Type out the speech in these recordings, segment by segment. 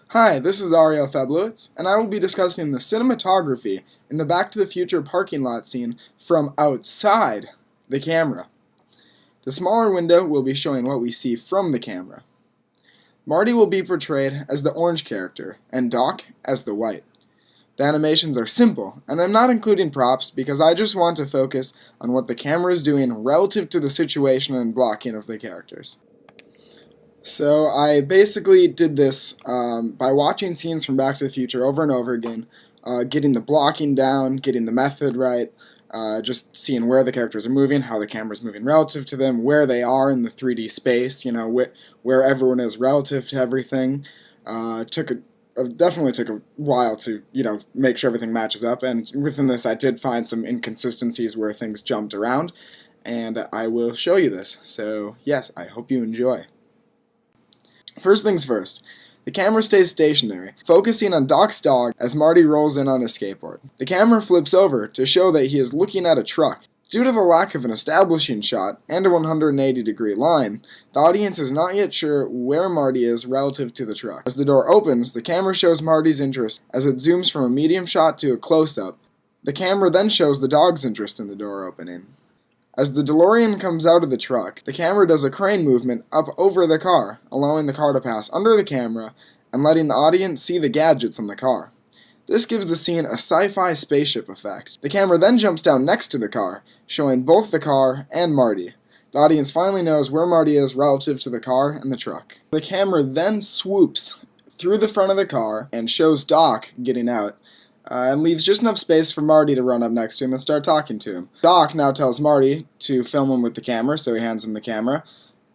Hi, this is Ariel Feblowitz, and I will be discussing the cinematography in the Back to the Future parking lot scene from outside the camera. The smaller window will be showing what we see from the camera. Marty will be portrayed as the orange character, and Doc as the white. The animations are simple, and I'm not including props because I just want to focus on what the camera is doing relative to the situation and blocking of the characters. So I basically did this by watching scenes from Back to the Future over and over again, getting the blocking down, getting the method right, just seeing where the characters are moving, how the camera's moving relative to them, where they are in the 3D space, where everyone is relative to everything. Definitely took a while to make sure everything matches up, and within this I did find some inconsistencies where things jumped around, and I will show you this. So yes, I hope you enjoy. First things first, the camera stays stationary, focusing on Doc's dog as Marty rolls in on his skateboard. The camera flips over to show that he is looking at a truck. Due to the lack of an establishing shot and a 180-degree line, the audience is not yet sure where Marty is relative to the truck. As the door opens, the camera shows Marty's interest as it zooms from a medium shot to a close-up. The camera then shows the dog's interest in the door opening. As the DeLorean comes out of the truck, the camera does a crane movement up over the car, allowing the car to pass under the camera and letting the audience see the gadgets on the car. This gives the scene a sci-fi spaceship effect. The camera then jumps down next to the car, showing both the car and Marty. The audience finally knows where Marty is relative to the car and the truck. The camera then swoops through the front of the car and shows Doc getting out, and leaves just enough space for Marty to run up next to him and start talking to him. Doc now tells Marty to film him with the camera, so he hands him the camera,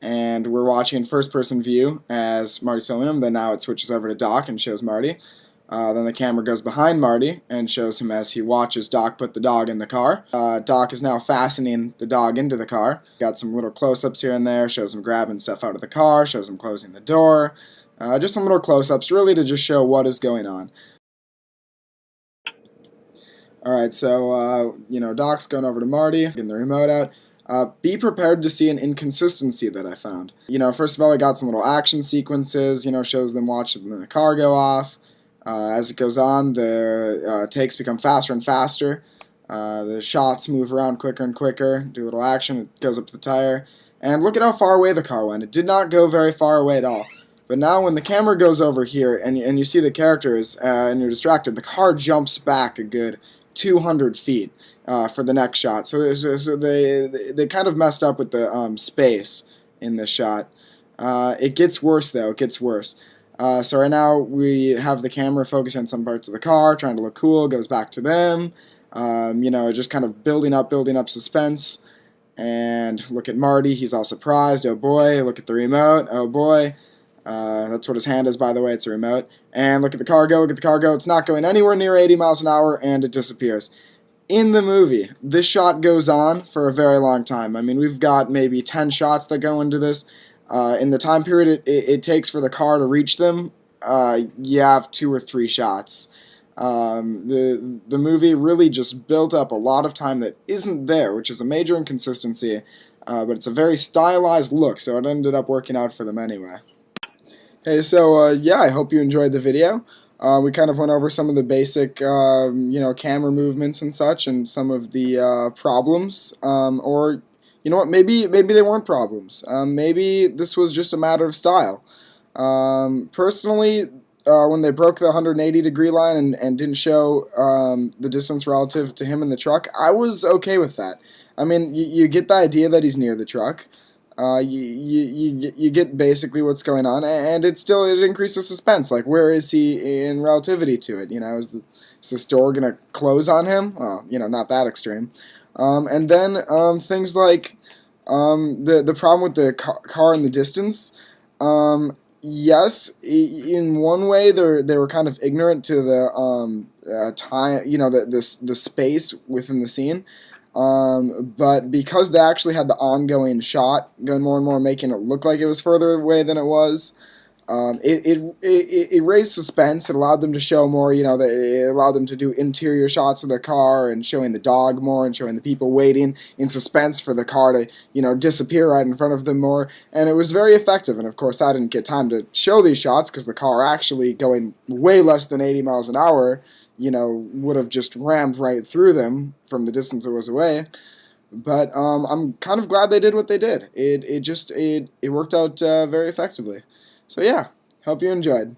and we're watching in first-person view as Marty's filming him. Then now it switches over to Doc and shows Marty. Then the camera goes behind Marty and shows him as he watches Doc put the dog in the car. Doc is now fastening the dog into the car. Got some little close-ups here and there, shows him grabbing stuff out of the car, shows him closing the door. Just some little close-ups, really to just show what is going on. Alright, so, Doc's going over to Marty, getting the remote out. Be prepared to see an inconsistency that I found. First of all, I got some little action sequences, shows them watching the car go off. As it goes on, the takes become faster and faster. The shots move around quicker and quicker. Do a little action, it goes up to the tire. And look at how far away the car went. It did not go very far away at all. But now when the camera goes over here and you see the characters and you're distracted, the car jumps back a good 200 feet for the next shot. So they kind of messed up with the space in this shot. It gets worse though. It gets worse. So right now we have the camera focused on some parts of the car, trying to look cool. Goes back to them. Just kind of building up suspense. And look at Marty. He's all surprised. Oh boy. Look at the remote. Oh boy. That's what his hand is, by the way. It's a remote. And look at the cargo. Look at the cargo. It's not going anywhere near 80 miles an hour, and it disappears. In the movie, this shot goes on for a very long time. I mean, we've got maybe 10 shots that go into this. In the time period it takes for the car to reach them, you have 2 or 3 shots. The movie really just built up a lot of time that isn't there, which is a major inconsistency. But it's a very stylized look, so it ended up working out for them anyway. Hey, so I hope you enjoyed the video. We kind of went over some of the basic, camera movements and such, and some of the problems. Or, you know what? Maybe they weren't problems. Maybe this was just a matter of style. Personally, when they broke the 180-degree line and didn't show the distance relative to him in the truck, I was okay with that. I mean, you get the idea that he's near the truck. You get basically what's going on, and it increases suspense. Like, where is he in relativity to it? Is the door gonna close on him? Well, not that extreme. And then things like the problem with the car in the distance. Yes, in one way they were kind of ignorant to the time, the space within the scene. But because they actually had the ongoing shot going more and more, making it look like it was further away than it was, It raised suspense. It allowed them to show more. It allowed them to do interior shots of the car and showing the dog more and showing the people waiting in suspense for the car to disappear right in front of them more. And it was very effective. And of course, I didn't get time to show these shots because the car actually going way less than 80 miles an hour, would have just rammed right through them from the distance it was away. But I'm kind of glad they did what they did. It worked out very effectively. So yeah, hope you enjoyed.